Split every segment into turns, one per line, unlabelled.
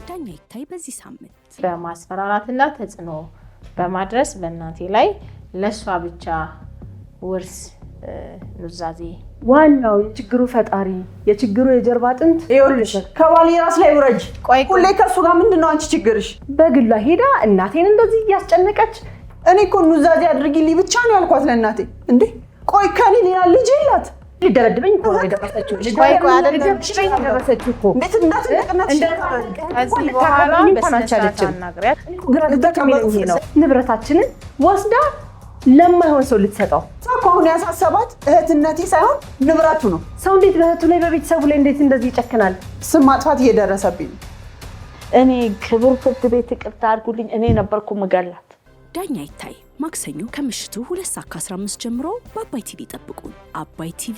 ዳኛ ይታይ በዚህ ሳምንት
በማስፈራራትና ተጽዕኖ በማድረስ በእናቴ ላይ ለሷ ብቻ ውርስ ኑዛዜ
ዋናው የችግሩ ፈጣሪ የችግሩ የጀርባ አጥንት
ይኸውልሽ ከባሌ ራስ ላይ ውረጅ። ሁሌ ከሱ ጋር ምንድነው አንቺ ችግርሽ?
በግሏ ሄዳ እናቴን እንደዚህ ያስጨነቀች።
እኔ እኮ ኑዛዜ አድርጊልኝ ብቻ ነው ያልኳት ለእናቴ። እንዴ ቆይ ከኔ ሌላ ልጅ የላት?
ሊደረድበኝ እኮ ነው የደረሰችው።
ቆይ አይደለም
ደረሰችው እኮ
እንዴት እንዳትነቀናት
ከዚህ በኋላ በስነስርዓት አናግሪያት።
ንብረታችንን ወስዳ ለማይሆን ሰው ልትሰጠው
እኮ አሁን ያሳሰባት እህትነቴ ሳይሆን ንብረቱ ነው።
ሰው እንዴት በእህቱ ላይ በቤተሰቡ ላይ እንዴት እንደዚህ ይጨክናል?
ስም ማጥፋት እየደረሰብኝ ነው።
እኔ ክቡር ፍርድ ቤት ይቅርታ አድርጉልኝ፣ እኔ ነበርኩ መጋላት።
ዳኛ ይታይ ማክሰኞ ከምሽቱ 2:15 ጀምሮ በአባይ ቲቪ ጠብቁን። አባይ ቲቪ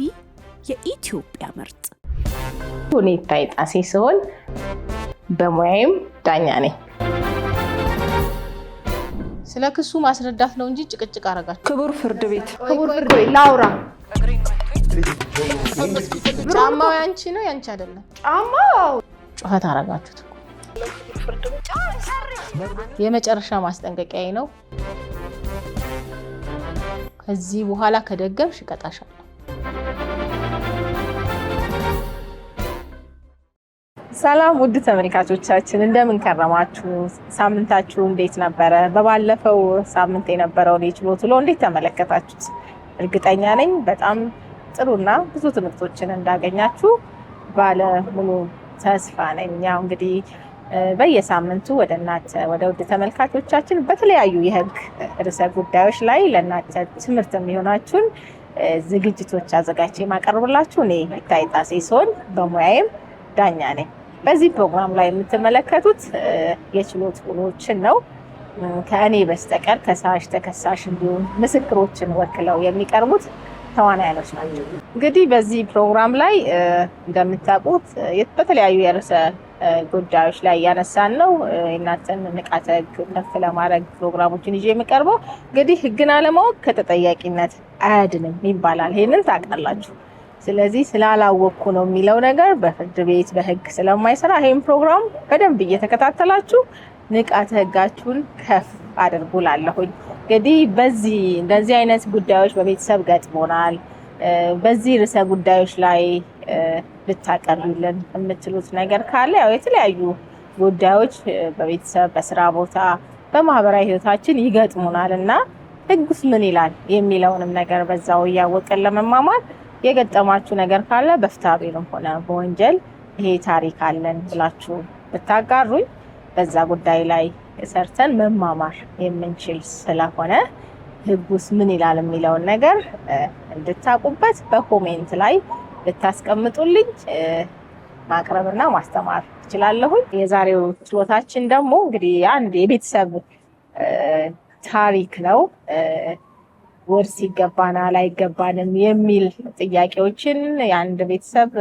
የኢትዮጵያ ምርጥ።
እኔ ይታይ ጣሴ ሲሆን በሙያዬም ዳኛ ነኝ። ስለ ክሱ ማስረዳት ነው እንጂ ጭቅጭቅ አረጋችሁ።
ክቡር ፍርድ ቤት
ላውራ።
ጫማው ያንቺ ነው ያንቺ አይደለም።
ጫማው
ጩኸት አረጋችሁት። የመጨረሻ ማስጠንቀቂያዬ ነው። ከዚህ በኋላ ከደገምሽ እቀጣሻለሁ። ሰላም ውድ ተመልካቾቻችን እንደምን ከረማችሁ? ሳምንታችሁ እንዴት ነበረ? በባለፈው ሳምንት የነበረውን የችሎት ውሎ እንዴት ተመለከታችሁት? እርግጠኛ ነኝ በጣም ጥሩና ብዙ ትምህርቶችን እንዳገኛችሁ ባለ ሙሉ ተስፋ ነኝ። ያው እንግዲህ በየሳምንቱ ወደ እናንተ ወደ ውድ ተመልካቾቻችን በተለያዩ የህግ ርዕሰ ጉዳዮች ላይ ለእናንተ ትምህርት የሚሆናችሁን ዝግጅቶች አዘጋጅቼ ማቀርብላችሁ እኔ ይታይ ጣሴ ሲሆን በሙያዬም ዳኛ ነኝ። በዚህ ፕሮግራም ላይ የምትመለከቱት የችሎት ውሎችን ነው። ከእኔ በስተቀር ከሳሽ፣ ተከሳሽ እንዲሁም ምስክሮችን ወክለው የሚቀርቡት ተዋናዮች ናቸው። እንግዲህ በዚህ ፕሮግራም ላይ እንደምታውቁት በተለያዩ የርዕሰ ጉዳዮች ላይ ያነሳን ነው። እናንተን ንቃተ ህግ ከፍ ለማድረግ ፕሮግራሞችን ይዤ የሚቀርበው እንግዲህ ህግን አለማወቅ ከተጠያቂነት አያድንም ይባላል። ይሄንን ታውቃላችሁ። ስለዚህ ስላላወቅኩ ነው የሚለው ነገር በፍርድ ቤት በህግ ስለማይሰራ ይሄን ፕሮግራም በደንብ እየተከታተላችሁ ንቃተ ህጋችሁን ከፍ አድርጉላለሁኝ። እንግዲህ እንደዚህ አይነት ጉዳዮች በቤተሰብ ገጥሞናል። በዚህ ርዕሰ ጉዳዮች ላይ ልታቀርቡልን የምትሉት ነገር ካለ ያው የተለያዩ ጉዳዮች በቤተሰብ በስራ ቦታ በማህበራዊ ህይወታችን ይገጥሙናል እና ህጉስ ምን ይላል የሚለውንም ነገር በዛው እያወቅን ለመማማር የገጠማችሁ ነገር ካለ በፍትሐብሔርም ሆነ በወንጀል ይሄ ታሪክ አለን ብላችሁ ብታጋሩኝ በዛ ጉዳይ ላይ ሰርተን መማማር የምንችል ስለሆነ ህጉስ ምን ይላል የሚለውን ነገር እንድታቁበት በኮሜንት ላይ ልታስቀምጡልኝ ማቅረብና ማስተማር እችላለሁ። የዛሬው ችሎታችን ደግሞ እንግዲህ አንድ የቤተሰብ ታሪክ ነው። ውርስ ይገባናል አይገባንም የሚል ጥያቄዎችን የአንድ ቤተሰብ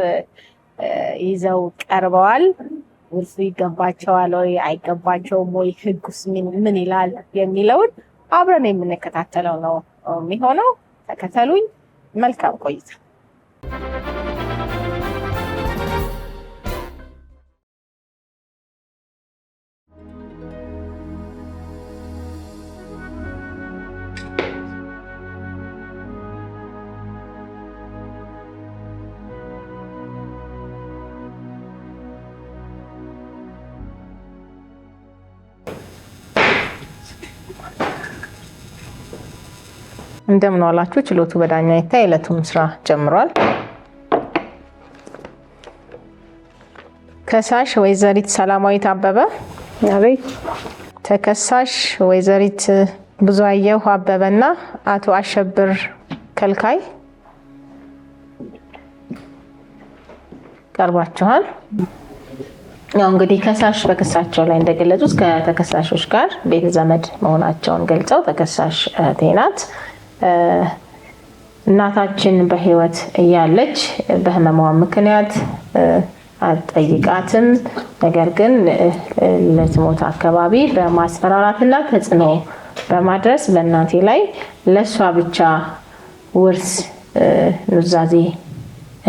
ይዘው ቀርበዋል። ውርሱ ይገባቸዋል ወይ አይገባቸውም ወይ፣ ህጉስ ምን ይላል የሚለውን አብረን የምንከታተለው ነው የሚሆነው። ተከተሉኝ። መልካም ቆይታ። እንደምን ዋላችሁ። ችሎቱ በዳኛ ይታይ የዕለቱን ስራ ጀምሯል። ከሳሽ ወይዘሪት ሰላማዊት አበበ።
አቤት።
ተከሳሽ ወይዘሪት ብዙአየሁ አበበና አቶ አሸብር ከልካይ ቀርባችኋል። ያው እንግዲህ ከሳሽ በክሳቸው ላይ እንደገለጹት ከተከሳሾች ጋር ቤተ ዘመድ መሆናቸውን ገልጸው ተከሳሽ እህቴ ናት፣ እናታችን በህይወት እያለች በህመሟ ምክንያት አልጠይቃትም፣ ነገር ግን ለትሞት አካባቢ በማስፈራራትና ተጽዕኖ በማድረስ በእናቴ ላይ ለሷ ብቻ ውርስ ኑዛዜ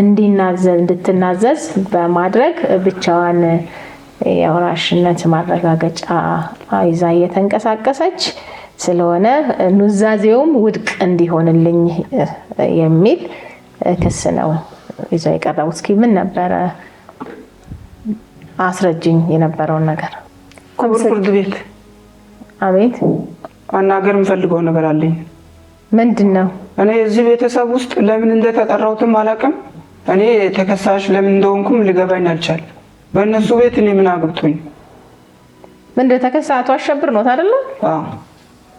እንድትናዘዝ በማድረግ ብቻዋን የወራሽነት ማረጋገጫ ይዛ እየተንቀሳቀሰች ስለሆነ ኑዛዜውም ውድቅ እንዲሆንልኝ የሚል ክስ ነው ይዘው የቀረቡት። እስኪ ምን ነበረ አስረጅኝ የነበረውን ነገር።
ክቡር ፍርድ ቤት።
አቤት።
ማናገር የምፈልገው ነገር አለኝ።
ምንድነው?
እኔ እዚህ ቤተሰብ ውስጥ ለምን እንደተጠራሁትም አላውቅም። እኔ ተከሳሽ ለምን እንደሆንኩም ሊገባኝ አልቻለም። በእነሱ ቤት እኔ ምን አግብቶኝ?
ምንድነው? ተከሳሽ አቶ አሸብር ነው አይደል?
አዎ።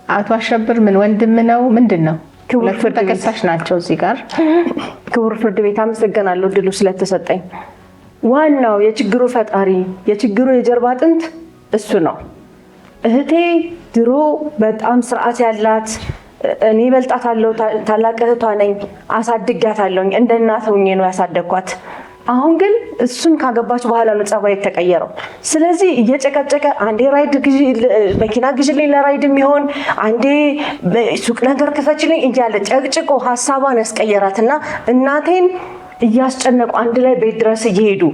አቶ አሸብር ምን ወንድም ነው ምንድነው? ክቡር ፍርድ ተከሳሽ ናቸው እዚህ ጋር።
ክቡር ፍርድ ቤት አመሰግናለሁ ድሉ ስለተሰጠኝ። ዋናው የችግሩ ፈጣሪ የችግሩ የጀርባ አጥንት እሱ ነው። እህቴ ድሮ በጣም ስርዓት ያላት እኔ በልጣታለሁ፣ ታላቅ እህቷ ነኝ፣ አሳድጋታለሁ። እንደ እናት ሆኜ ነው ያሳደግኳት። አሁን ግን እሱን ካገባች በኋላ ነው ጸባይ የተቀየረው። ስለዚህ እየጨቀጨቀ አንዴ ራይድ ግዢ፣ መኪና ግዢልኝ ለራይድ የሚሆን አንዴ ሱቅ ነገር ክፈችልኝ እያለ ጨቅጭቆ ሀሳቧን ያስቀየራትና እናቴን እያስጨነቁ አንድ ላይ ቤት ድረስ እየሄዱ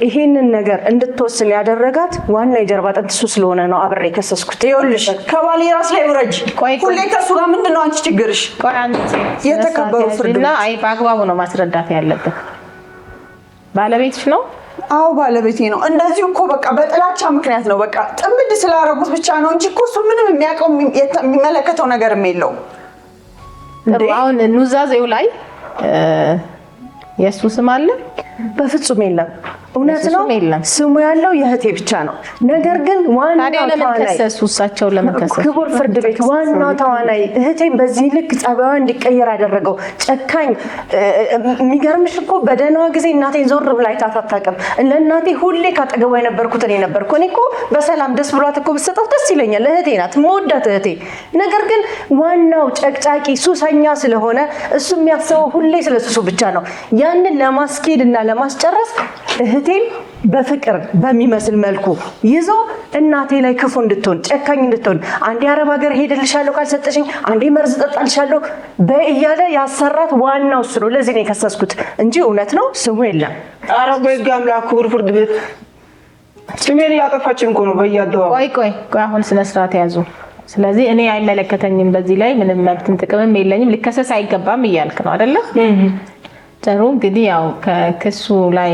ይሄንን ነገር እንድትወስን ያደረጋት ዋና የጀርባ አጥንት እሱ ስለሆነ ነው አብሬ የከሰስኩት።
ይኸውልሽ ከባሌ ራስ ላይ ውረጅ። ሁሌ ከእሱ ጋር ምንድን ነው አንቺ ችግርሽ? የተከበሩ ፍርድ ቤት
አይ በአግባቡ ነው ማስረዳት ያለብን። ባለቤትሽ ነው?
አዎ ባለቤቴ ነው። እንደዚሁ እኮ በቃ በጥላቻ ምክንያት ነው በቃ ጥምድ ስላደረጉት ብቻ ነው እንጂ እኮ እሱ ምንም የሚያውቀው የሚመለከተው ነገርም የለውም።
አሁን ኑዛዜው ላይ የእሱ ስም አለ?
በፍጹም የለም። እውነት ነው ስሙ ያለው የእህቴ ብቻ ነው። ነገር ግን ዋናው ተዋናይ
እሳቸው ለመከሰስ
ክቡር ፍርድ ቤት ዋናው ተዋናይ እህቴን በዚህ ልክ ጸባይዋ እንዲቀየር ያደረገው ጨካኝ። የሚገርምሽ እኮ በደህናዋ ጊዜ እናቴን ዞር ብላ አይታት አታውቅም። ለእናቴ ሁሌ ካጠገቧ የነበርኩት እኔ ነበርኩ። እኔ እኮ በሰላም ደስ ብሏት እኮ ብትሰጣት ደስ ይለኛል። እህቴ ናት፣ የምወዳት እህቴ። ነገር ግን ዋናው ጨቅጫቂ ሱሰኛ ስለሆነ እሱ የሚያስበው ሁሌ ስለ ሱሱ ብቻ ነው። ያንን ለማስኬድ እና ለማስጨረስ እህቴን በፍቅር በሚመስል መልኩ ይዞ እናቴ ላይ ክፉ እንድትሆን ጨካኝ እንድትሆን አንዴ አረብ ሀገር ሄድልሻለሁ ካልሰጠሽኝ አንዴ መርዝ ጠጣልሻለሁ በእያለ ያሰራት ዋናው እሱ ነው። ለዚህ ነው የከሰስኩት እንጂ እውነት ነው ስሙ የለም።
ኧረ በሕግ አምላክ ክቡር ፍርድ ቤት ስሜን እያጠፋችን እኮ ነው በየአደባባዩ።
ቆይ አሁን ስነ ስርዓት ያዙ። ስለዚህ እኔ አይመለከተኝም፣ በዚህ ላይ ምንም መብትም ጥቅምም የለኝም፣ ሊከሰስ አይገባም እያልክ ነው አይደለ? ጥሩ እንግዲህ ያው ከክሱ ላይ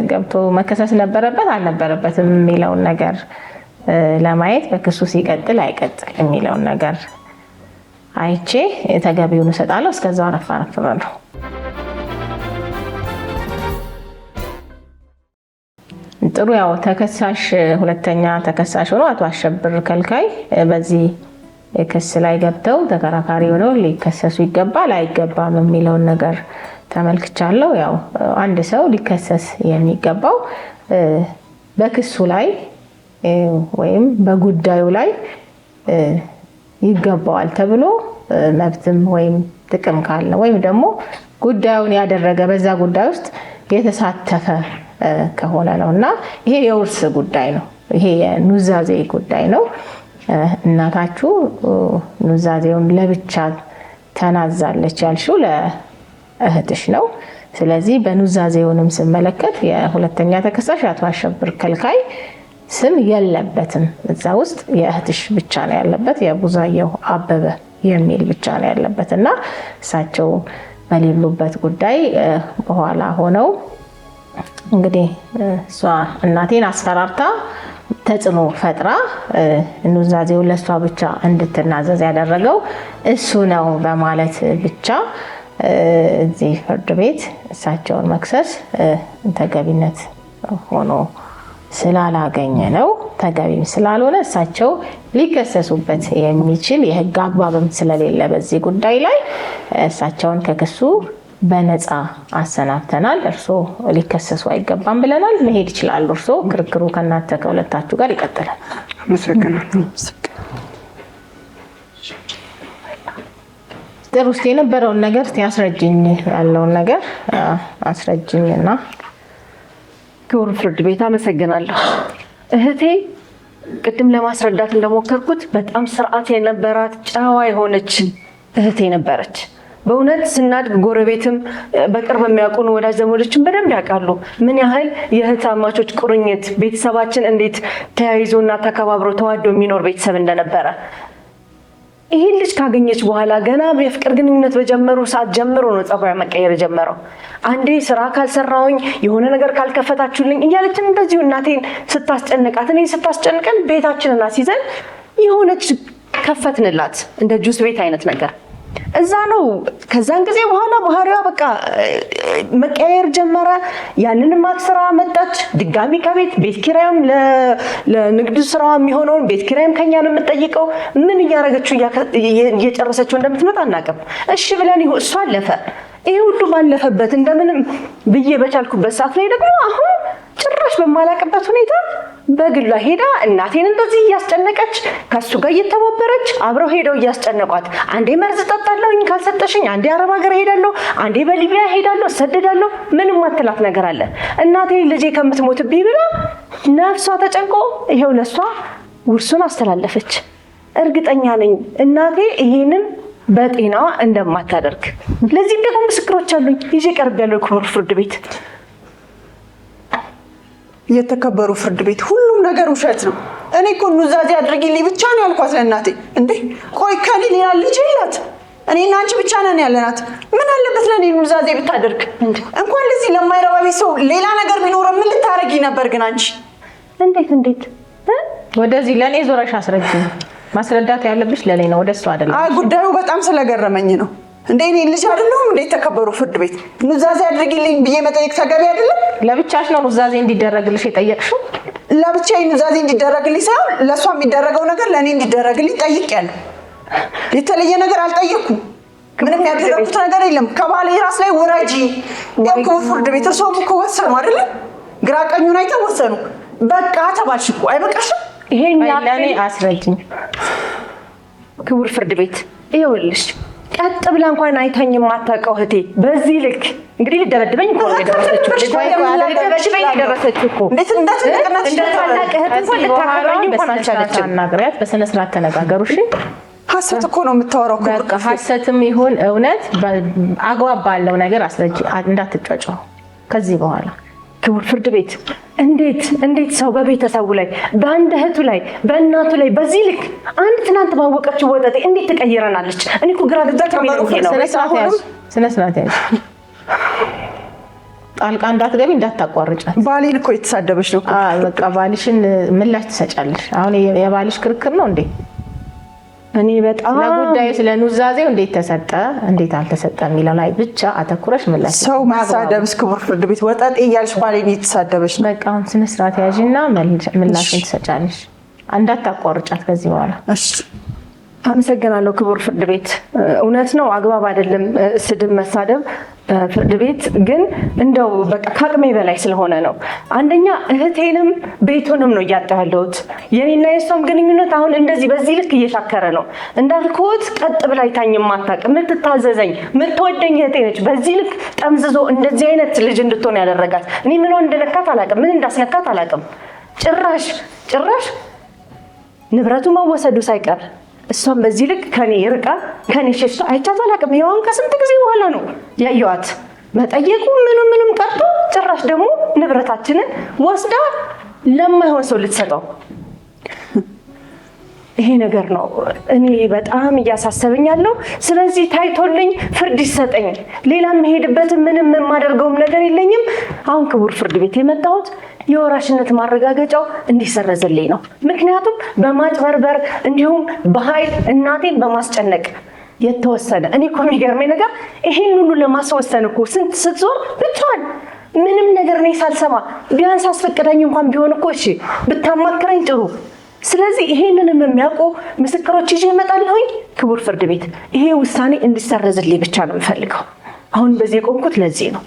ገብቶ መከሰስ ነበረበት አልነበረበትም የሚለውን ነገር ለማየት በክሱ ሲቀጥል አይቀጥል የሚለውን ነገር አይቼ ተገቢውን እሰጣለሁ። እስከዛው አረፋረፋለሁ። ጥሩ ያው ተከሳሽ ሁለተኛ ተከሳሽ ሆኖ አቶ አሸብር ከልካይ በዚህ ክስ ላይ ገብተው ተከራካሪ ሆነው ሊከሰሱ ይገባል አይገባም የሚለውን ነገር ተመልክቻለሁ። ያው አንድ ሰው ሊከሰስ የሚገባው በክሱ ላይ ወይም በጉዳዩ ላይ ይገባዋል ተብሎ መብትም ወይም ጥቅም ካለ ወይም ደግሞ ጉዳዩን ያደረገ በዛ ጉዳይ ውስጥ የተሳተፈ ከሆነ ነውና ይሄ የውርስ ጉዳይ ነው። ይሄ የኑዛዜ ጉዳይ ነው። እናታችሁ ኑዛዜውን ለብቻ ተናዛለች ያልሽው እህትሽ ነው። ስለዚህ በኑዛዜውንም ስመለከት የሁለተኛ ተከሳሽ አቶ አሸብር ከልካይ ስም የለበትም። እዛ ውስጥ የእህትሽ ብቻ ነው ያለበት፣ የቡዛየው አበበ የሚል ብቻ ነው ያለበት እና እሳቸው በሌሉበት ጉዳይ በኋላ ሆነው እንግዲህ እሷ እናቴን አስፈራርታ ተጽዕኖ ፈጥራ ኑዛዜውን ለእሷ ብቻ እንድትናዘዝ ያደረገው እሱ ነው በማለት ብቻ እዚህ ፍርድ ቤት እሳቸውን መክሰስ ተገቢነት ሆኖ ስላላገኘ ነው። ተገቢም ስላልሆነ እሳቸው ሊከሰሱበት የሚችል የሕግ አግባብም ስለሌለ በዚህ ጉዳይ ላይ እሳቸውን ከክሱ በነፃ አሰናብተናል። እርስዎ ሊከሰሱ አይገባም ብለናል። መሄድ ይችላሉ። እርስዎ ክርክሩ ከእናንተ ከሁለታችሁ ጋር ይቀጥላል።
አመሰግናለሁ።
ጥሩ ውስጥ የነበረውን ነገር እስቲ አስረጅኝ፣ ያለውን ነገር አስረጅኝና።
ክቡር ፍርድ ቤት አመሰግናለሁ። እህቴ ቅድም ለማስረዳት እንደሞከርኩት በጣም ስርዓት የነበራት ጨዋ የሆነች እህቴ ነበረች። በእውነት ስናድግ ጎረቤትም በቅርብ የሚያውቁን ወዳጅ ዘመዶችን በደንብ ያውቃሉ ምን ያህል የእህትማማቾች ቁርኝት ቤተሰባችን እንዴት ተያይዞና ተከባብሮ ተዋዶ የሚኖር ቤተሰብ እንደነበረ። ይሄን ልጅ ካገኘች በኋላ ገና የፍቅር ግንኙነት በጀመሩ ሰዓት ጀምሮ ነው ጸባዩ መቀየር ጀመረው። አንዴ ስራ ካልሰራውኝ የሆነ ነገር ካልከፈታችሁልኝ እያለች እንደዚሁ እናቴን ስታስጨንቃት እኔ ስታስጨንቀን ቤታችንን አስይዘን የሆነች ከፈትንላት እንደ ጁስ ቤት አይነት ነገር እዛ ነው። ከዛን ጊዜ በኋላ ባህሪዋ በቃ መቀየር ጀመረ። ያንንም ማክስራ መጣች ድጋሚ ከቤት ቤት ኪራይም ለንግድ ስራዋ የሚሆነውን ቤት ኪራይም ከኛ ነው የምትጠይቀው። ምን እያረገችው እየጨረሰችው እንደምትመጣ አናውቅም። እሺ ብለን እሷ አለፈ። ይሄ ሁሉ ባለፈበት እንደምንም ብዬ በቻልኩበት ሰዓት ላይ ደግሞ አሁን ጭራሽ በማላቅበት ሁኔታ በግሏ ሄዳ እናቴን እንደዚህ እያስጨነቀች ከሱ ጋር እየተባበረች አብረው ሄደው እያስጨነቋት አንዴ መርዝ ጠጣለሁኝ ካልሰጠሽኝ፣ አንዴ አረብ ሀገር ሄዳለሁ፣ አንዴ በሊቢያ ሄዳለሁ እሰደዳለሁ። ምንም አትላት ነገር አለ። እናቴ ልጄ ከምትሞትብኝ ብላ ነፍሷ ተጨንቆ ይሄው ለሷ ውርሱን አስተላለፈች። እርግጠኛ ነኝ እናቴ ይሄንን በጤናዋ እንደማታደርግ። ለዚህም ደግሞ ምስክሮች አሉኝ ይዤ ቀርቤያለሁ ክቡር ፍርድ ቤት።
የተከበሩ ፍርድ ቤት ሁሉም ነገር ውሸት ነው። እኔ እኮ ኑዛዜ አድርጊልኝ ብቻ ነው ያልኳት ለእናቴ። እንዴ ቆይ ከኔ ሌላ ልጅ የላት? እኔና አንቺ ብቻ ነን ያለናት። ምን አለበት ለኔ ኑዛዜ ብታደርግ? እንኳን ለዚህ ለማይረባ ቤት ሰው ሌላ ነገር ቢኖር ምን ልታረጊ ነበር? ግን አንቺ
እንዴት
ወደዚህ ለኔ ዞረሽ አስረጅኝ። ማስረዳት ያለብሽ ለኔ ነው ወደሱ አይደለም።
ጉዳዩ በጣም ስለገረመኝ ነው። እንዴ እኔ ልጅ አይደለሁም እንዴ? ተከበሩ ፍርድ ቤት ኑዛዜ አድርጊልኝ ብዬ መጠየቅ ተገቢ አይደለም?
ለብቻሽ ነው ኑዛዜ እንዲደረግልሽ የጠየቅሽው?
ለብቻዬ ኑዛዜ እንዲደረግልኝ ሳይሆን ለሷ የሚደረገው ነገር ለኔ እንዲደረግልኝ ጠይቄያለሁ። የተለየ ነገር አልጠየኩም። ምንም ያደረኩት ነገር የለም። ከባሌ ራስ ላይ ውረጂ። ክቡር ፍርድ ቤት እርስዎም እኮ ወሰኑ አይደለም? ግራ ቀኙን አይተው ወሰኑ። በቃ ተባልሽ እኮ አይበቃሽም?
ይሄን
ለኔ አስረጅኝ
ክቡር ፍርድ ቤት። ይኸውልሽ ቀጥ ብላ እንኳን አይታኝ የማታውቀው እህቴ በዚህ ልክ እንግዲህ ልደበድበኝ እኮ ነው የደረሰችው።
እንዴት እንደተነቀናች
እንደታላቅ እህት እንኳን ልታከብረኝ እንኳን አልቻለችም።
አናግሪያት፣ በስነ ስርዓት ተነጋገሩ። እሺ
ሐሰት እኮ ነው የምታወራው።
በቃ ሐሰትም ይሁን እውነት አግባብ ባለው ነገር አስረጂ፣ እንዳትጫጫው ከዚህ በኋላ።
ክቡር ፍርድ ቤት እንዴት ሰው በቤተሰቡ ላይ በአንድ እህቱ ላይ በእናቱ ላይ በዚህ ልክ አንድ ትናንት ባወቀችው ወጠጤ እንዴት ትቀይረናለች? እኔ እኮ ግራ ገብቶኝ ነው።
ስነ ስርዓት ያዝ። ጣልቃ እንዳትገቢ፣ እንዳታቋርጫት።
ባሌን እኮ የተሳደበች ነው።
በቃ ባልሽን ምላሽ ትሰጫለሽ። አሁን የባልሽ ክርክር ነው እንዴ?
እኔ በጣም
ለጉዳዩ ስለ ኑዛዜው እንዴት ተሰጠ እንዴት አልተሰጠ የሚለው ላይ ብቻ አተኩረሽ ምላሽ።
ሰው ማሳደብስ ክቡር ፍርድ ቤት ወጠጤ እያልሽ ባሌን የተሳደበች ነው።
በቃ አሁን ስነ ስርዓት ያዥና ምላሽን ትሰጫለሽ። እንዳታቋርጫት ከዚህ በኋላ።
እሺ
አመሰግናለሁ ክቡር ፍርድ ቤት። እውነት ነው አግባብ አይደለም ስድብ መሳደብ ፍርድ ቤት፣ ግን እንደው በቃ ከአቅሜ በላይ ስለሆነ ነው። አንደኛ እህቴንም ቤቱንም ነው እያጣሁ ያለሁት። የኔና የሷም ግንኙነት አሁን እንደዚህ በዚህ ልክ እየሻከረ ነው። እንዳልኩት ቀጥ ብላ አይታኝ የማታውቅ የምትታዘዘኝ የምትወደኝ እህቴ ነች። በዚህ ልክ ጠምዝዞ እንደዚህ አይነት ልጅ እንድትሆን ያደረጋት እኔ ምን እንደነካት አላውቅም፣ ምን እንዳስነካት አላውቅም። ጭራሽ ንብረቱ መወሰዱ ሳይቀር እሷም በዚህ ልክ ከኔ ርቃ ከኔ ሸሽታ አይቻት አላውቅም። ይኸው ከስንት ጊዜ በኋላ ነው ያየኋት። መጠየቁ ምንም ቀርቶ ጭራሽ ደግሞ ንብረታችንን ወስዳ ለማይሆን ሰው ልትሰጠው። ይሄ ነገር ነው እኔ በጣም እያሳሰበኝ ያለው። ስለዚህ ታይቶልኝ ፍርድ ይሰጠኝ። ሌላ መሄድበት ምንም የማደርገውም ነገር የለኝም። አሁን ክቡር ፍርድ ቤት የመጣሁት የወራሽነት ማረጋገጫው እንዲሰረዝልኝ ነው። ምክንያቱም በማጭበርበር እንዲሁም በኃይል እናቴን በማስጨነቅ የተወሰነ እኔ እኮ የሚገርመኝ ነገር ይሄን ሁሉ ለማስወሰን እኮ ስንት ስትዞር ብቻዋን ምንም ነገር እኔ ሳልሰማ ቢያንስ አስፈቅዳኝ እንኳን ቢሆን እኮ እሺ ብታማክረኝ ጥሩ። ስለዚህ ይሄንንም የሚያውቁ ምስክሮች ይዤ እመጣለሁኝ። ክቡር ፍርድ ቤት ይሄ ውሳኔ እንዲሰረዝልኝ ብቻ ነው የምፈልገው። አሁን በዚህ የቆምኩት ለዚህ ነው።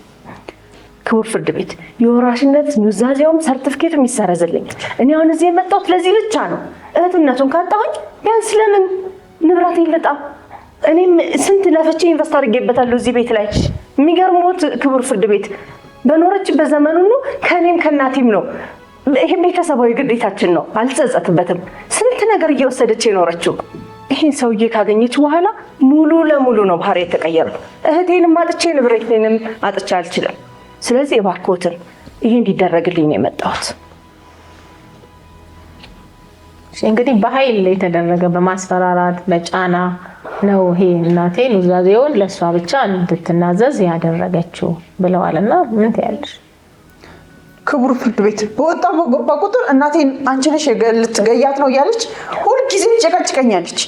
ክቡር ፍርድ ቤት የወራሽነት ኑዛዜውም ሰርቲፊኬቱም ይሰረዝልኝ። እኔ አሁን እዚህ የመጣሁት ለዚህ ብቻ ነው። እህትነቱን ካጣሁኝ ቢያንስ ለምን ንብረት ይልጣ? እኔም ስንት ለፍቼ ኢንቨስት አድርጌበታለሁ እዚህ ቤት ላይ። የሚገርሙት ክቡር ፍርድ ቤት በኖረችበት ዘመን ሁሉ ከኔም ከእናቴም ነው። ይሄ ቤተሰባዊ ግዴታችን ነው፣ አልጸጸትበትም። ስንት ነገር እየወሰደች የኖረችው ይሄን ሰውዬ ካገኘች በኋላ ሙሉ ለሙሉ ነው ባህሪ የተቀየረው። እህቴንም አጥቼ ንብረቴንም አጥቼ አልችልም። ስለዚህ እባክዎትን ይሄ እንዲደረግልኝ ነው የመጣሁት።
እንግዲህ በኃይል የተደረገ በማስፈራራት በጫና ነው ይሄ እናቴ ኑዛዜውን ለእሷ ብቻ እንድትናዘዝ ያደረገችው ብለዋልና ምን ትያለሽ?
ክቡር ፍርድ ቤት በወጣ በገባ ቁጥር እናቴን አንቺ ነሽ ልትገያት ነው እያለች ሁልጊዜ ጨቀጭቀኛለች።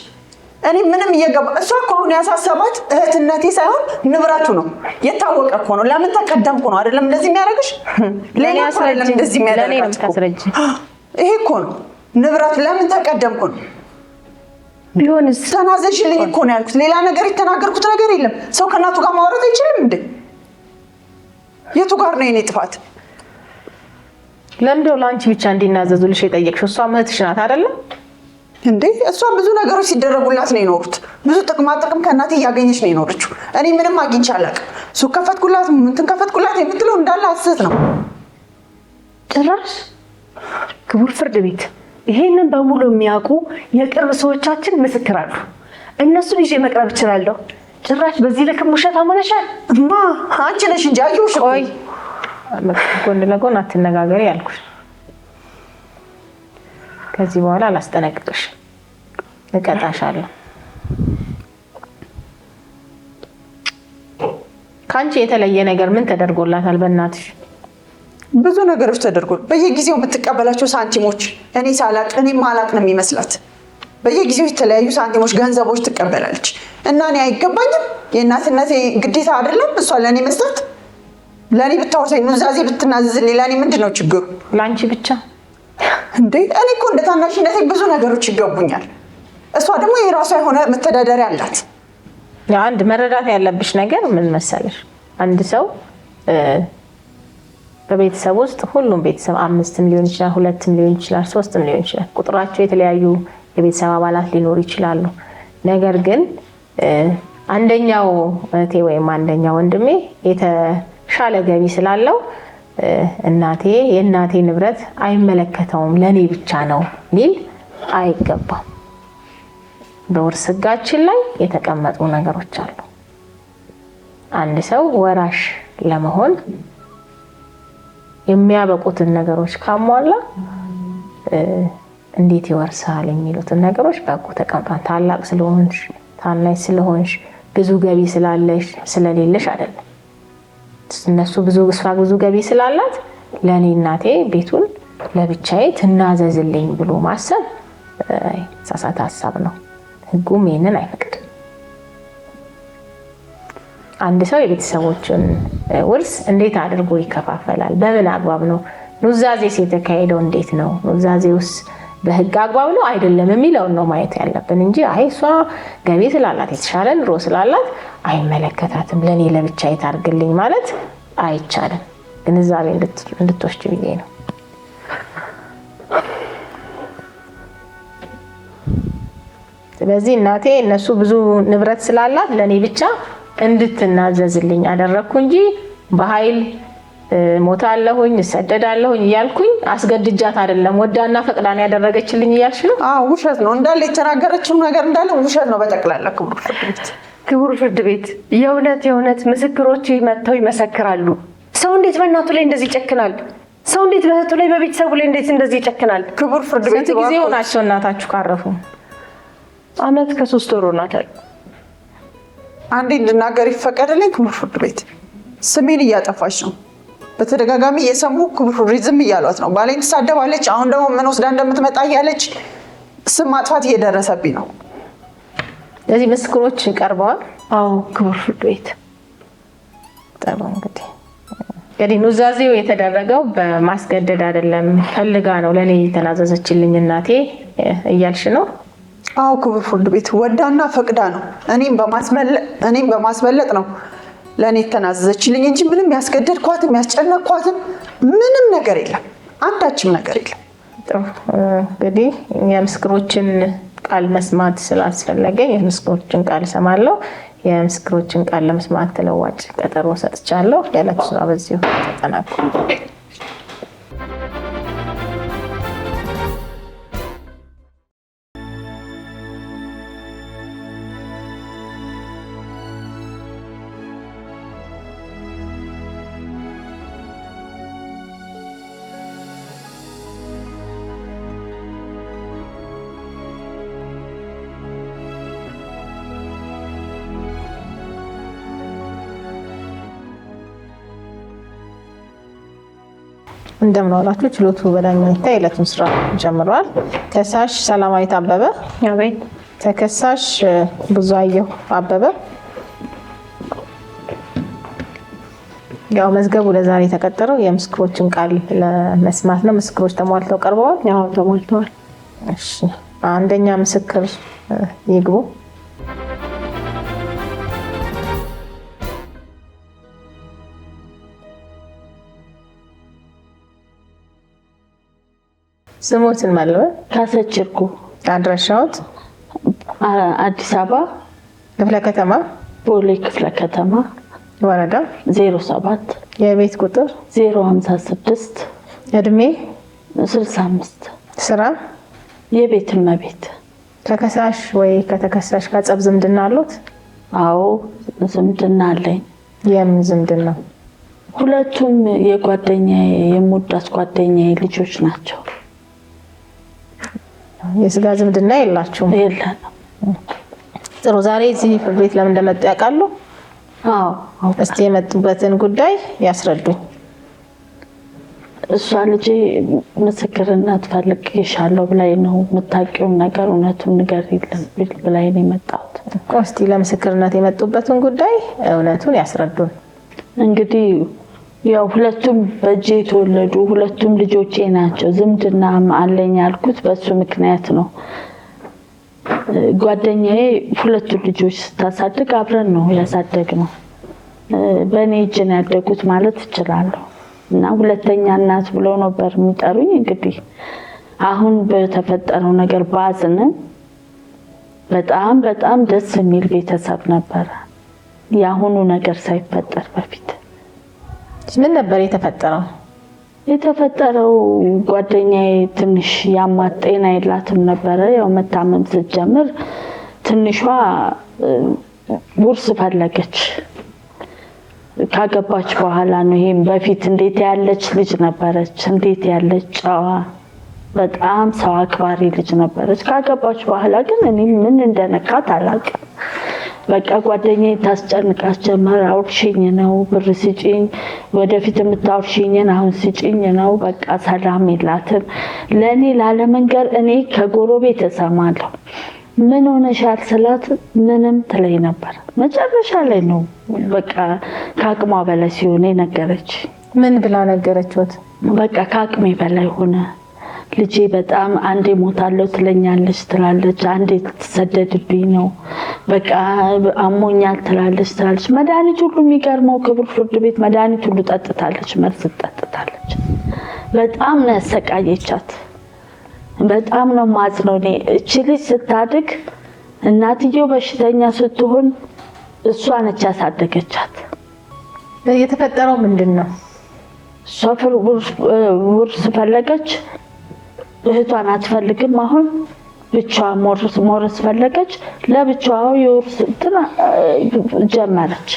እኔ ምንም እየገባ እሷ እኮ አሁን ያሳሰባት እህትነቴ ሳይሆን ንብረቱ ነው። የታወቀ እኮ ነው። ለምን ተቀደምኩ ነው አይደለም እንደዚህ የሚያደርግሽ? ለኔ አስረጅ እንደዚህ የሚያደርጋት ይሄ እኮ ነው። ንብረት ለምን ተቀደምኩ ነው።
ቢሆንስ
ተናዘሽልኝ እኮ ነው ያልኩት። ሌላ ነገር የተናገርኩት ነገር የለም። ሰው ከእናቱ ጋር ማውራት አይችልም እንዴ? የቱ ጋር ነው የኔ ጥፋት?
ለምንድነው ለአንቺ ብቻ እንዲናዘዙልሽ የጠየቅሽው? እሷ እህትሽ ናት አይደለም
እንዴ? እሷ ብዙ ነገሮች ሲደረጉላት ነው የኖሩት። ብዙ ጥቅማ ጥቅም ከእናቴ እያገኘች ነው የኖረችው። እኔ ምንም አግኝቼ አላውቅም። ሱቅ ከፈትኩላት እንትን ከፈትኩላት የምትለው እንዳለ ሐሰት ነው
ጭራሽ። ክቡር ፍርድ ቤት ይሄንን በሙሉ የሚያውቁ የቅርብ ሰዎቻችን ምስክር አሉ። እነሱን ይዤ መቅረብ እችላለሁ። ጭራሽ በዚህ ልክ ውሸት አሞነሻል።
አንቺ ነሽ እንጂ አየሁሽ።
ቆይ ጎን ለጎን አትነጋገሪ ያልኩሽ። ከዚህ በኋላ አላስጠነቅቅሽ፣ እቀጣሻለሁ። ከአንቺ የተለየ ነገር ምን ተደርጎላታል በእናትሽ?
ብዙ ነገሮች ተደርጎል። በየጊዜው የምትቀበላቸው ሳንቲሞች እኔ ሳላቅ እኔ ማላቅ ነው የሚመስላት። በየጊዜው የተለያዩ ሳንቲሞች፣ ገንዘቦች ትቀበላለች እና እኔ አይገባኝም። የእናትነቴ ግዴታ አይደለም እሷ ለእኔ መስጠት? ለእኔ ብታወርሰኝ ኑዛዜ ብትናዘዝልኝ ለእኔ ምንድን ነው ችግሩ?
ለአንቺ ብቻ
እንዴ? እኔ እኮ እንደ ታናሽነቴ ብዙ ነገሮች ይገቡኛል። እሷ ደግሞ የራሷ የሆነ መተዳደሪያ አላት።
አንድ መረዳት ያለብሽ ነገር ምን መሰለሽ፣ አንድ ሰው በቤተሰብ ውስጥ ሁሉም ቤተሰብ 5ም ሊሆን ይችላል፣ 2ም ሊሆን ይችላል፣ 3ም ሊሆን ይችላል። ቁጥራቸው የተለያዩ የቤተሰብ አባላት ሊኖሩ ይችላሉ። ነገር ግን አንደኛው እህቴ ወይም አንደኛው ወንድሜ የተሻለ ገቢ ስላለው እናቴ የእናቴ ንብረት አይመለከተውም ለኔ ብቻ ነው ሊል አይገባም። በውርስ ሕጋችን ላይ የተቀመጡ ነገሮች አሉ። አንድ ሰው ወራሽ ለመሆን የሚያበቁትን ነገሮች ካሟላ እንዴት ይወርሳል የሚሉትን ነገሮች በሕጉ ተቀምጧል። ታላቅ ስለሆንሽ፣ ታናሽ ስለሆንሽ፣ ብዙ ገቢ ስላለሽ ስለሌለሽ አይደለም። እነሱ ብዙ ገቢ ስላላት ለኔ እናቴ ቤቱን ለብቻዬ ትናዘዝልኝ ብሎ ማሰብ የተሳሳተ ሀሳብ ነው። ሕጉም ይሄንን አይፈቅድም። አንድ ሰው የቤተሰቦችን ውርስ እንዴት አድርጎ ይከፋፈላል? በምን አግባብ ነው? ኑዛዜስ የተካሄደው እንዴት ነው? ኑዛዜውስ በሕግ አግባብ ነው አይደለም የሚለውን ነው ማየት ያለብን እንጂ አይ እሷ ገቢ ስላላት የተሻለ ኑሮ ስላላት አይመለከታትም ለኔ ለብቻ ይታርግልኝ ማለት አይቻልም። ግንዛቤ እንድትወስድ ብዬ ነው። ስለዚህ እናቴ እነሱ ብዙ ንብረት ስላላት ለኔ ብቻ እንድትናዘዝልኝ አደረኩ እንጂ በኃይል ሞታለሁኝ እሰደዳለሁኝ እያልኩኝ አስገድጃት አይደለም። ወዳና ፈቅዳን ያደረገችልኝ እያልሽ ነው?
አዎ ውሸት ነው እንዳለ የተናገረችው ነገር እንዳለ ውሸት ነው በጠቅላላ።
ክቡር ፍርድ ቤት የእውነት ምስክሮች መጥተው ይመሰክራሉ። ሰው እንዴት በእናቱ ላይ እንደዚህ ይጨክናል? ሰው እንዴት በእህቱ ላይ በቤተሰቡ ላይ እንዴት እንደዚህ ይጨክናል?
ክቡር ፍርድ ቤት
ስንት ጊዜ ሆናቸው እናታችሁ ካረፉ?
ዓመት ከ3 ወር ሆኗታል።
አንዴ እንድናገር ይፈቀድልኝ? ክቡር ፍርድ ቤት ስሜን እያጠፋች ነው። በተደጋጋሚ የሰሙ ክቡር ፍርድ ቤት ዝም እያሏት ነው። ባሌን ትሳደባለች። አሁን ደግሞ ምን ወስዳ እንደምትመጣ እያለች ስም ማጥፋት እየደረሰብኝ ነው።
ስለዚህ ምስክሮች ቀርበዋል?
አዎ ክቡር ፍርድ ቤት።
ጥሩ እንግዲህ ኑዛዜው የተደረገው በማስገደድ አይደለም፣ ፈልጋ ነው ለኔ የተናዘዘችልኝ እናቴ እያልሽ ነው?
አዎ ክቡር ፍርድ ቤት ወዳና ፈቅዳ ነው። እኔም በማስመለጥ ነው ለኔ የተናዘዘችልኝ እንጂ ምንም ያስገደድኳትም ያስጨነቅኳትም ምንም ነገር የለም፣ አንዳችም ነገር የለም።
ጥሩ እንግዲህ የምስክሮችን ቃል መስማት ስላስፈለገኝ የምስክሮችን ቃል እሰማለሁ። የምስክሮችን ቃል ለመስማት ተለዋጭ ቀጠሮ ሰጥቻለሁ። የዕለቱ ስራ በዚሁ ተጠናቋል። እንደምን ዋላችሁ። ችሎቱ በዳኛ ይታይ ዕለቱን ስራ ጀምሯል። ከሳሽ ሰላማዊት አበበ።
አቤት።
ተከሳሽ ብዙአየሁ አበበ። ያው መዝገቡ ለዛሬ የተቀጠረው የምስክሮችን ቃል ለመስማት ነው። ምስክሮች ተሟልተው ቀርበዋል?
ያው ተሟልተዋል።
እሺ፣ አንደኛ ምስክር ይግቡ። ስሞትን መልበ
ካሰችርኩ
አድራሻዎት
አዲስ አበባ
ክፍለ ከተማ
ቦሌ ክፍለ ከተማ
ወረዳ
07
የቤት ቁጥር
056
እድሜ
65
ስራ
የቤት እመቤት።
ተከሳሽ ወይ ከተከሳሽ ጋር ጸብ ዝምድና አሉት?
አዎ ዝምድና አለኝ።
የምን ዝምድና?
ሁለቱም የጓደኛዬ የምወዳት ጓደኛዬ ልጆች ናቸው።
የስጋ ዝምድና የላችሁም?
የለንም።
ጥሩ። ዛሬ እዚህ ፍርድ ቤት ለምን እንደመጡ ያውቃሉ?
አዎ።
እስቲ የመጡበትን ጉዳይ ያስረዱኝ።
እሷ ልጄ ምስክርነት ፈልጌሻለሁ ብላኝ ነው፣ የምታውቂውን ነገር እውነቱን ንገሪልን ብላኝ ነው የመጣሁት።
እስቲ ለምስክርነት የመጡበትን ጉዳይ እውነቱን ያስረዱን።
እንግዲህ ያው ሁለቱም በእጄ የተወለዱ ሁለቱም ልጆቼ ናቸው። ዝምድና አለኝ ያልኩት በሱ ምክንያት ነው። ጓደኛዬ ሁለቱ ልጆች ስታሳድግ አብረን ነው ያሳደግነው። በእኔ እጅ ነው ያደጉት ማለት እችላለሁ። እና ሁለተኛ እናት ብለው ነበር የሚጠሩኝ። እንግዲህ አሁን በተፈጠረው ነገር ባዝንም በጣም በጣም ደስ የሚል ቤተሰብ ነበረ የአሁኑ ነገር ሳይፈጠር በፊት።
ምን ነበር የተፈጠረው?
የተፈጠረው ጓደኛዬ ትንሽ ያማት ጤና የላትም ነበረ። ያው መታመም ስትጀምር ትንሿ ውርስ ፈለገች። ካገባች በኋላ ነው። ይሄም በፊት እንዴት ያለች ልጅ ነበረች፣ እንዴት ያለች ጨዋ በጣም ሰው አክባሪ ልጅ ነበረች። ካገባች በኋላ ግን እኔ ምን እንደነካት አላውቅም። በቃ ጓደኛዬ ታስጨንቃት ጀመር። አውርሽኝ ነው፣ ብር ስጪኝ፣ ወደፊት የምታወርሽኝን አሁን ስጪኝ ነው። በቃ ሰላም የላትም። ለእኔ ላለመንገር እኔ ከጎረቤት እሰማለሁ። ምን ሆነሻል ስላት ምንም ትለኝ ነበር። መጨረሻ ላይ ነው በቃ ከአቅሟ በላይ ሲሆን ነገረች።
ምን ብላ ነገረችት?
በቃ ከአቅሜ በላይ ሆነ ልጄ፣ በጣም አንዴ ሞታለሁ ትለኛለች ትላለች፣ አንዴ ትሰደድብኝ ነው፣ በቃ አሞኛል ትላለች። መድኃኒት ሁሉ የሚገርመው ክቡር ፍርድ ቤት መድኃኒት ሁሉ ጠጥታለች፣ መርዝ ጠጥታለች። በጣም ነው ያሰቃየቻት። በጣም ነው ማዝነው። እኔ እቺ ልጅ ስታድግ እናትየው በሽተኛ ስትሆን እሷ ነች ያሳደገቻት።
የተፈጠረው ምንድን ነው?
እሷ ውርስ ፈለገች። እህቷን አትፈልግም። አሁን ብቻዋን መውረስ ፈለገች። ለብቻዋ የውርስ ጀመረች።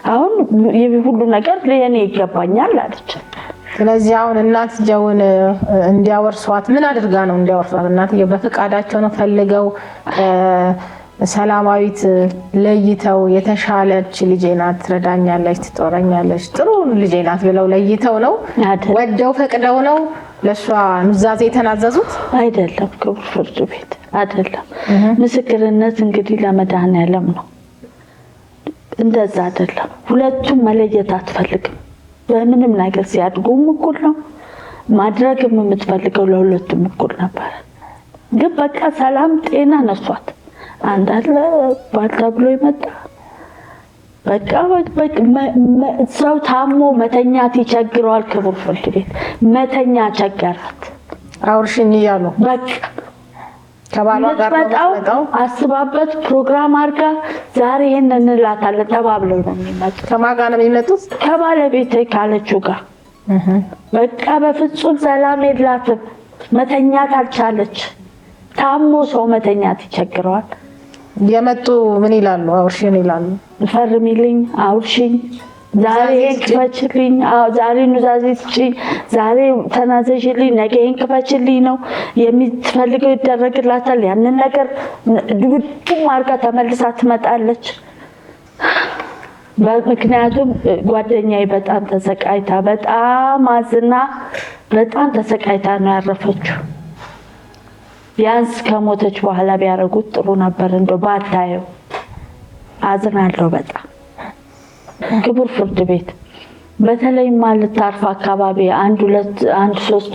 አሁን ሁሉ ነገር ለኔ ይገባኛል አለች።
ስለዚህ አሁን እናትየውን እንዲያወርሷት ምን አድርጋ ነው እንዲያወርሷት? እናትየው በፍቃዳቸው ነው ፈልገው ሰላማዊት ለይተው የተሻለች ልጄ ናት፣ ትረዳኛለች፣ ትጦረኛለች፣ ጥሩ ልጄ ናት ብለው ለይተው ነው? ወደው ፈቅደው ነው ለሷ ኑዛዜ የተናዘዙት?
አይደለም ክቡር ፍርድ ቤት አይደለም። ምስክርነት እንግዲህ ለመድኃኒዓለም ነው። እንደዛ አይደለም። ሁለቱም መለየት አትፈልግም። በምንም ነገር ሲያድጉም እኩል ነው። ማድረግም የምትፈልገው ለሁለቱም እኩል ነበር። ግን በቃ ሰላም ጤና ነሷት። አንዳለ ባል ተብሎ ይመጣ በቃ ሰው ታሞ መተኛት ይቸግረዋል። ክቡር ፍርድ ቤት መተኛ ቸገራት።
አውርሽኝ እያሉ
በቃ
ከባሏ ጋር ነው
አስባበት ፕሮግራም አድርጋ ዛሬ ይሄን እንላታለን ተባብለው ነው የሚመጡት።
ከማን ጋር ነው የሚመጡት?
ከባለቤቴ ካለችው ጋር። በቃ በፍጹም ሰላም የላትም። መተኛት አልቻለች። ታሞ ሰው መተኛት ይቸግረዋል።
የመጡ ምን ይላሉ? አውርሽኝ ይላሉ።
ፈርሚልኝ፣ አውርሽኝ፣ ዛሬ ክፈችልኝ፣ ዛሬ ኑዛዜ ስጪኝ፣ ዛሬ ተናዘዥልኝ፣ ነገ ክፈችልኝ ነው የምትፈልገው ይደረግላታል። ያንን ነገር ድብድብ አድርጋ ተመልሳ ትመጣለች። ምክንያቱም ጓደኛዬ በጣም ተሰቃይታ በጣም አዝና በጣም ተሰቃይታ ነው ያረፈችው። ቢያንስ ከሞተች በኋላ ቢያደርጉት ጥሩ ነበር። እንደው ባታየው አዝናለሁ በጣም። ክቡር ፍርድ ቤት በተለይ ማለት ታርፋ አካባቢ 1-3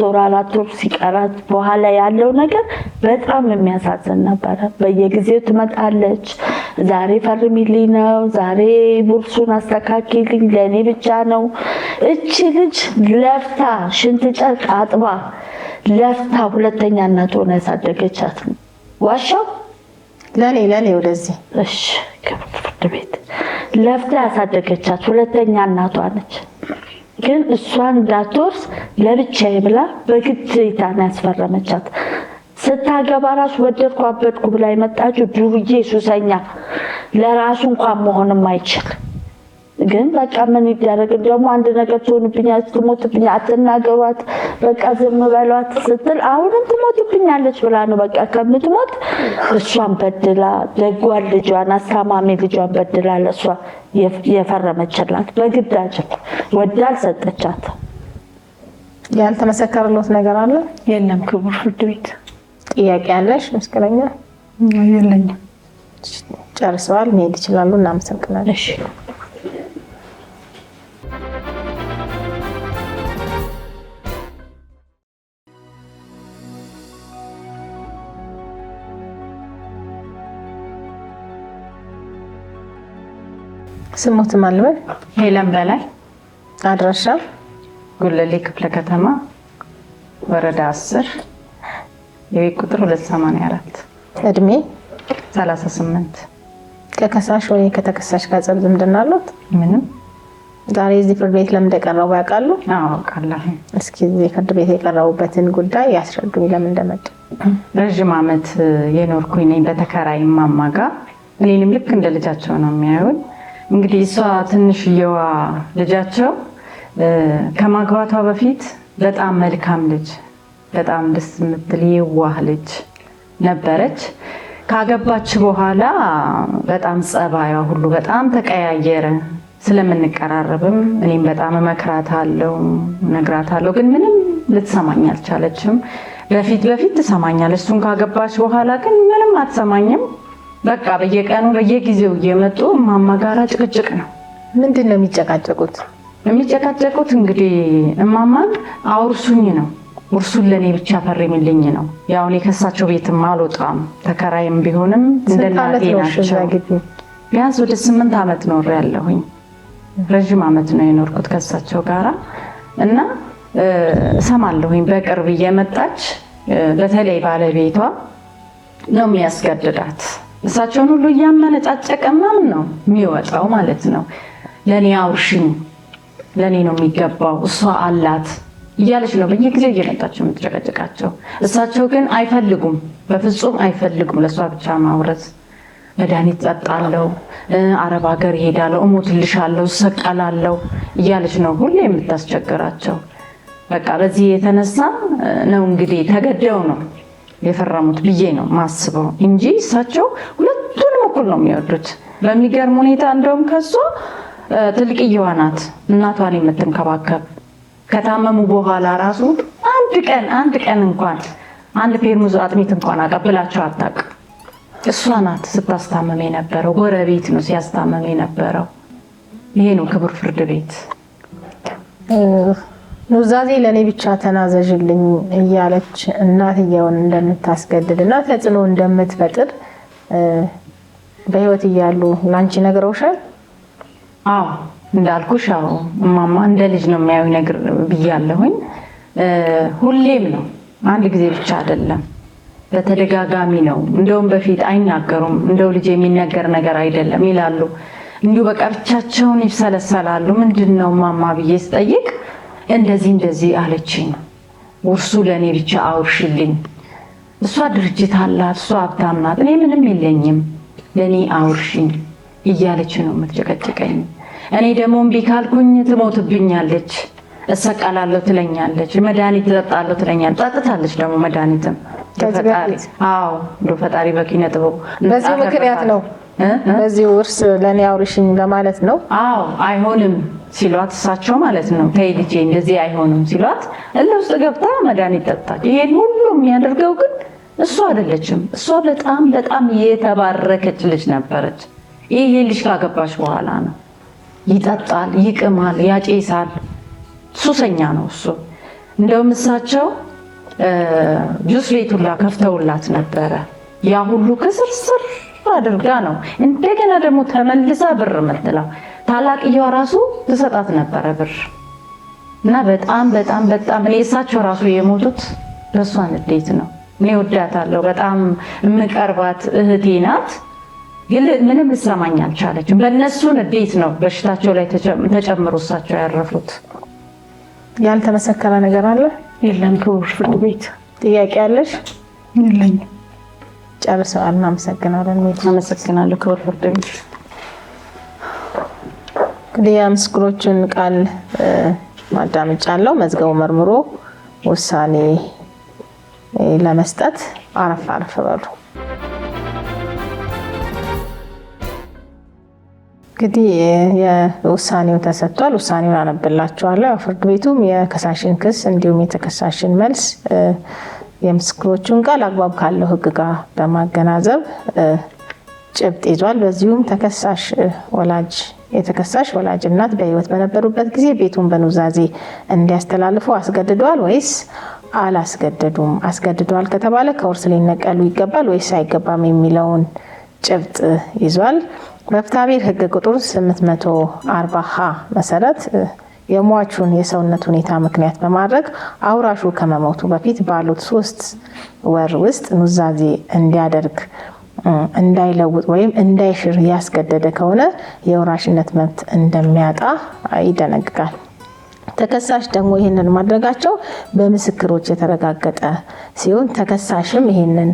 ወር 4 ወር ሲቀራት በኋላ ያለው ነገር በጣም የሚያሳዝን ነበረ። በየጊዜው ትመጣለች። ዛሬ ፈርሚልኝ ነው፣ ዛሬ ቡርሱን አስተካክልኝ፣ ለኔ ብቻ ነው። እቺ ልጅ ለፍታ ሽንት ጨርቅ አጥባ ለፍታ ሁለተኛ እናት ሆና ያሳደገቻት ነው። ዋሻው
ለኔ ወደዚህ
እሺ ፍርድ ቤት ለፍታ ያሳደገቻት ሁለተኛ እናቷ ነች። ግን እሷን እንዳትወርስ ለብቻዬ ብላ በግዴታ ነው ያስፈረመቻት። ስታገባ ራሱ ወደድኩ አበድኩ ብላ የመጣችው ዱርዬ ሱሰኛ ለራሱ እንኳን መሆንም አይችል። ግን በቃ ምን ይደረግ ደግሞ አንድ ነገር ትሆንብኛለች፣ ትሞትብኛለች፣ አትናገሯት በቃ ዝም በሏት ስትል አሁንም ትሞትብኛለች ብላ ነው በቃ ከምትሞት እሷን በድላ ደጓን ልጇን አስታማሚ ልጇን በድላ ለእሷ የፈረመችላት በግዳጅ ወዳ አልሰጠቻት።
ያልተመሰከረለት ነገር አለ?
የለም ክቡር ፍርድ ቤት።
ጥያቄ ያለሽ መስከረኛ?
የለኝም።
ጨርሰዋል፣ መሄድ ይችላሉ። እናመሰግናለን።
እሺ
ስሙት ማልበል?
ሄለን በላይ።
አድራሻ
ጉለሌ ክፍለ ከተማ ወረዳ 10 የቤት ቁጥር 284።
እድሜ
38።
ከከሳሽ ወይ ከተከሳሽ ጋር ጸብ ዝምድና አሉት?
ምንም።
ዛሬ እዚህ ፍርድ ቤት ለምን እንደቀረቡ ያውቃሉ?
አዎ አውቃለሁ።
እስኪ እዚህ ፍርድ ቤት የቀረቡበትን ጉዳይ ያስረዱኝ፣ ለምን እንደመጡ።
ረዥም ዓመት የኖርኩኝ ነኝ በተከራይ እማማ ጋር። እኔንም ልክ እንደ ልጃቸው ነው የሚያዩኝ። እንግዲህ እሷ ትንሽዬዋ ልጃቸው ከማግባቷ በፊት በጣም መልካም ልጅ፣ በጣም ደስ የምትል የዋህ ልጅ ነበረች። ካገባች በኋላ በጣም ጸባይዋ ሁሉ በጣም ተቀያየረ። ስለምንቀራረብም እኔም በጣም እመክራታለሁ፣ እነግራታለሁ፣ ግን ምንም ልትሰማኝ አልቻለችም። በፊት ትሰማኛለች፣ እሱን ካገባች በኋላ ግን ምንም አትሰማኝም። በቃ በየቀኑ በየጊዜው እየመጡ እማማ ጋራ ጭቅጭቅ ነው።
ምንድን ነው የሚጨቃጨቁት?
የሚጨቃጨቁት እንግዲህ እማማን አውርሱኝ ነው፣ ውርሱን ለኔ ብቻ ፈርሚልኝ ነው። ያው እኔ ከሳቸው ቤትም አልወጣም፣ ተከራይም ቢሆንም እንደናቴ ናቸው። ቢያንስ ወደ 8 ዓመት ኖር ያለሁኝ፣ ረዥም ዓመት ነው የኖርኩት ከሳቸው ጋራ እና እሰማለሁኝ። በቅርብ እየመጣች በተለይ ባለቤቷ ነው የሚያስገድዳት። እሳቸውን ሁሉ እያመነጫጨቀ ምናምን ነው የሚወጣው ማለት ነው። ለኔ አውርሽኝ፣ ለኔ ነው የሚገባው፣ እሷ አላት እያለች ነው በየጊዜው እየመጣቸው የምትጨቀጭቃቸው። እሳቸው ግን አይፈልጉም፣ በፍጹም አይፈልጉም ለእሷ ብቻ ማውረስ። መድኃኒት ጠጣለው፣ አረብ ሀገር እሄዳለሁ፣ እሞትልሻለሁ፣ እሰቀላለሁ እያለች ነው ሁሌ የምታስቸግራቸው። በቃ በዚህ የተነሳ ነው እንግዲህ ተገደው ነው የፈረሙት ብዬ ነው ማስበው እንጂ እሳቸው ሁለቱንም እኩል ነው የሚወዱት። በሚገርም ሁኔታ እንደውም ከሷ ትልቅየዋ ናት እናቷን የምትንከባከብ። ከታመሙ በኋላ ራሱ አንድ ቀን እንኳን አንድ ፔርሙዝ አጥሚት እንኳን አቀብላቸው አታውቅም። እሷ ናት ስታስታመም የነበረው፣ ጎረቤት ነው ሲያስታመም የነበረው። ይሄ ነው ክቡር ፍርድ ቤት።
ኑዛዜ ለኔ ብቻ ተናዘዥልኝ እያለች እናትየውን እንደምታስገድድ እና ተጽዕኖ እንደምትፈጥር በህይወት እያሉ ላንቺ ነግረውሻል?
አዎ እንዳልኩሽ፣ አዎ እማማ እንደ ልጅ ነው የሚያዩ ነገር ብያለሁኝ። ሁሌም ነው፣ አንድ ጊዜ ብቻ አይደለም፣ በተደጋጋሚ ነው። እንደውም በፊት አይናገሩም፣ እንደው ልጅ የሚነገር ነገር አይደለም ይላሉ። እንዲሁ በቃ ብቻቸውን ይብሰለሰላሉ። ምንድን ነው እማማ ብዬ ስጠይቅ እንደዚህ አለችኝ። ውርሱ ለኔ ብቻ አውርሽልኝ፣ እሷ ድርጅት አላት፣ እሷ ሀብታም ናት፣ እኔ ምንም የለኝም፣ ለኔ አውርሽኝ እያለች ነው የምትጨቀጭቀኝ። እኔ ደግሞ እምቢ ካልኩኝ ትሞትብኛለች፣ እሰቃላለሁ ትለኛለች፣ መድኃኒት እጠጣለሁ ትለኛለች። ጠጥታለች ደግሞ መድኃኒትም። አዎ እንደው ፈጣሪ በኪነ ጥበቡ
በዚህ ምክንያት ነው በዚህ ውርስ ለኔ አውርሽኝ ለማለት ነው።
አዎ አይሆንም ሲሏት እሳቸው ማለት ነው ተይ ልጄ እንደዚህ አይሆንም ሲሏት ለውስጥ ገብታ መድኃኒት ጠጣች። ይሄን ሁሉ የሚያደርገው ግን እሷ አይደለችም። እሷ በጣም በጣም የተባረከች ልጅ ነበረች። ይሄ ልጅ ካገባች በኋላ ነው ይጠጣል፣ ይቅማል፣ ያጨሳል፣ ሱሰኛ ነው እሱ። እንደውም እሳቸው ጁስ ቤት ሁላ ከፍተውላት ነበረ። ያ ሁሉ ከስርስር አድርጋ ነው እንደገና ደግሞ ተመልሳ ብር የምትለው። ታላቅየዋ ራሱ ትሰጣት ነበረ ብር እና በጣም በጣም በጣም እኔ እሳቸው ራሱ የሞቱት በእሷ ንዴት ነው። እኔ ወዳታለሁ፣ በጣም የምቀርባት እህቴ ናት። ግን ምንም ልትሰማኝ አልቻለችም። በእነሱ ንዴት ነው በሽታቸው ላይ ተጨምሮ እሳቸው ያረፉት።
ያልተመሰከረ ነገር አለ?
የለም ክቡር ፍርድ ቤት።
ጥያቄ አለሽ?
የለኝም።
ጨርሰዋል። እናመሰግናለን።
አመሰግናለሁ ክቡር ፍርድ ቤት።
እንግዲህ የምስክሮችን ቃል ማዳመጫለሁ። መዝገቡ መርምሮ ውሳኔ ለመስጠት አረፍ አረፍ በሉ። እንግዲህ የውሳኔው ተሰጥቷል። ውሳኔውን አነብላችኋለሁ። ፍርድ ቤቱም የከሳሽን ክስ እንዲሁም የተከሳሽን መልስ የምስክሮቹን ቃል አግባብ ካለው ሕግ ጋር በማገናዘብ ጭብጥ ይዟል። በዚሁም የተከሳሽ ወላጅ እናት በሕይወት በነበሩበት ጊዜ ቤቱን በኑዛዜ እንዲያስተላልፉ አስገድደዋል ወይስ አላስገደዱም? አስገድደዋል ከተባለ ከውርስ ሊነቀሉ ይገባል ወይስ አይገባም የሚለውን ጭብጥ ይዟል። በፍትሐብሔር ሕግ ቁጥር 840 ሀ መሰረት የሟቹን የሰውነት ሁኔታ ምክንያት በማድረግ አውራሹ ከመሞቱ በፊት ባሉት 3 ወር ውስጥ ኑዛዜ እንዲያደርግ እንዳይለውጥ ወይም እንዳይሽር ያስገደደ ከሆነ የወራሽነት መብት እንደሚያጣ ይደነግጋል። ተከሳሽ ደግሞ ይህንን ማድረጋቸው በምስክሮች የተረጋገጠ ሲሆን ተከሳሽም ይህንን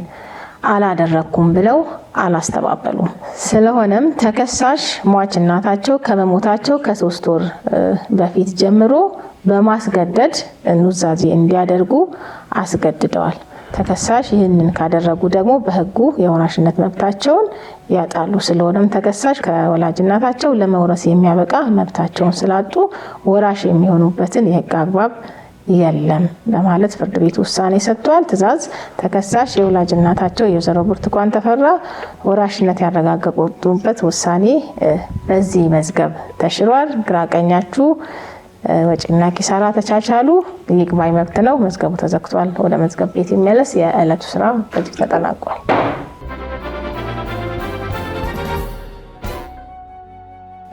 አላደረኩም ብለው አላስተባበሉም። ስለሆነም ተከሳሽ ሟች እናታቸው ከመሞታቸው ከ3 ወር በፊት ጀምሮ በማስገደድ ኑዛዜ እንዲያደርጉ አስገድደዋል። ተከሳሽ ይህንን ካደረጉ ደግሞ በሕጉ የወራሽነት መብታቸውን ያጣሉ። ስለሆነም ተከሳሽ ከወላጅ እናታቸው ለመውረስ የሚያበቃ መብታቸውን ስላጡ ወራሽ የሚሆኑበትን የሕግ አግባብ የለም በማለት ፍርድ ቤት ውሳኔ ሰጥቷል። ትዕዛዝ ተከሳሽ የወላጅ እናታቸው የወይዘሮ ብርቱካን ተፈራ ወራሽነት ያረጋገጡበት ውሳኔ በዚህ መዝገብ ተሽሯል። ግራ ቀኛችሁ ወጪና ኪሳራ ተቻቻሉ። ይግባኝ መብት ነው። መዝገቡ ተዘግቷል። ወደ መዝገብ ቤት የሚመለስ የዕለቱ ስራ በዚህ ተጠናቋል።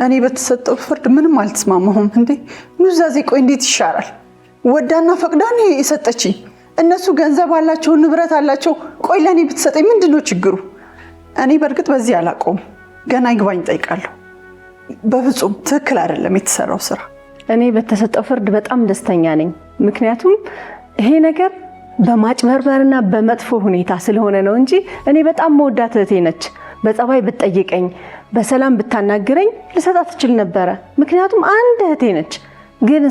እኔ በተሰጠው ፍርድ ምንም አልተስማማሁም። እንዴ ኑዛዜ ቆይ እንዴት ይሻራል? ወዳና ፈቅዳን የሰጠችኝ እነሱ ገንዘብ አላቸው፣ ንብረት አላቸው። ቆይ ለኔ ብትሰጠኝ ምንድነው ችግሩ? እኔ በእርግጥ በዚህ አላቆም ገና ይግባኝ ጠይቃለሁ። በፍጹም ትክክል አይደለም የተሰራው ስራ።
እኔ በተሰጠው ፍርድ በጣም ደስተኛ ነኝ። ምክንያቱም ይሄ ነገር በማጭበርበርና በመጥፎ ሁኔታ ስለሆነ ነው እንጂ እኔ በጣም መወዳት እህቴ ነች። በጸባይ ብትጠይቀኝ፣ በሰላም ብታናግረኝ ልሰጣት ትችል ነበረ። ምክንያቱም አንድ እህቴ ነች። ግን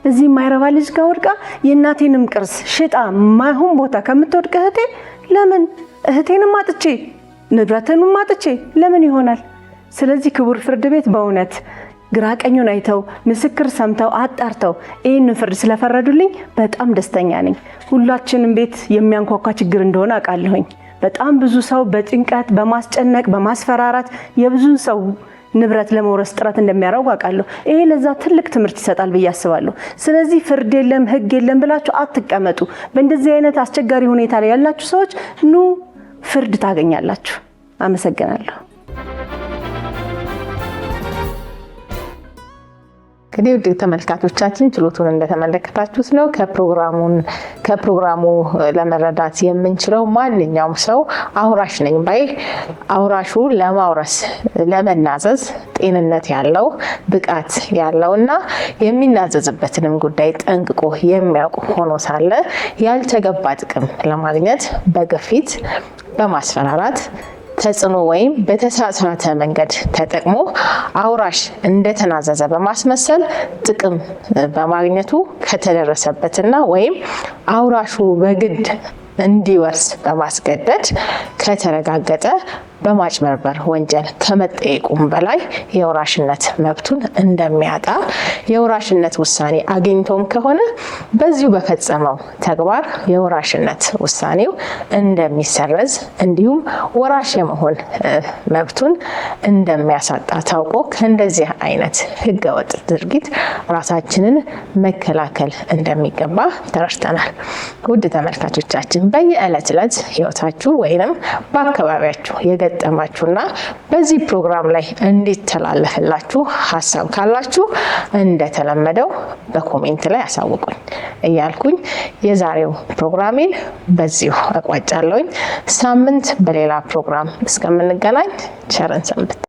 እዚህ የማይረባ ልጅ ጋር ወድቃ የእናቴንም ቅርስ ሽጣ ማይሆን ቦታ ከምትወድቅ እህቴ ለምን እህቴንም አጥቼ ንብረቴንም አጥቼ ለምን ይሆናል? ስለዚህ ክቡር ፍርድ ቤት በእውነት ግራ ቀኙን አይተው ምስክር ሰምተው አጣርተው ይህንን ፍርድ ስለፈረዱልኝ በጣም ደስተኛ ነኝ። ሁላችንም ቤት የሚያንኳኳ ችግር እንደሆነ አውቃለሁኝ። በጣም ብዙ ሰው በጭንቀት በማስጨነቅ በማስፈራራት የብዙን ሰው ንብረት ለመውረስ ጥረት እንደሚያደርጉ አውቃለሁ። ይሄ ለዛ ትልቅ ትምህርት ይሰጣል ብዬ አስባለሁ። ስለዚህ ፍርድ የለም ሕግ የለም ብላችሁ አትቀመጡ። በእንደዚህ አይነት አስቸጋሪ ሁኔታ ላይ ያላችሁ ሰዎች ኑ ፍርድ ታገኛላችሁ። አመሰግናለሁ።
እንግዲህ ውድ ተመልካቾቻችን ችሎቱን እንደተመለከታችሁት ነው። ከፕሮግራሙ ለመረዳት የምንችለው ማንኛውም ሰው አውራሽ ነኝ ባይ አውራሹ ለማውረስ ለመናዘዝ ጤንነት ያለው ብቃት ያለውና የሚናዘዝበትንም ጉዳይ ጠንቅቆ የሚያውቅ ሆኖ ሳለ ያልተገባ ጥቅም ለማግኘት በግፊት በማስፈራራት ተጽዕኖ ወይም በተሳሳተ መንገድ ተጠቅሞ አውራሽ እንደተናዘዘ በማስመሰል ጥቅም በማግኘቱ ከተደረሰበትና ወይም አውራሹ በግድ እንዲወርስ በማስገደድ ከተረጋገጠ በማጭበርበር ወንጀል ከመጠየቁም በላይ የወራሽነት መብቱን እንደሚያጣ የወራሽነት ውሳኔ አግኝቶም ከሆነ በዚሁ በፈጸመው ተግባር የወራሽነት ውሳኔው እንደሚሰረዝ እንዲሁም ወራሽ የመሆን መብቱን እንደሚያሳጣ ታውቆ ከእንደዚህ አይነት ህገወጥ ድርጊት ራሳችንን መከላከል እንደሚገባ ተረድተናል። ውድ ተመልካቾቻችን በየዕለት ዕለት ህይወታችሁ ወይንም በአካባቢያችሁ የገጠማችሁና በዚህ ፕሮግራም ላይ እንዲተላለፍላችሁ ሀሳብ ካላችሁ እንደተለመደው በኮሜንት ላይ አሳውቁኝ እያልኩኝ የዛሬው ፕሮግራሜን በዚሁ አቋጫለሁኝ። ሳምንት በሌላ ፕሮግራም እስከምንገናኝ ቸርን ሰንብት።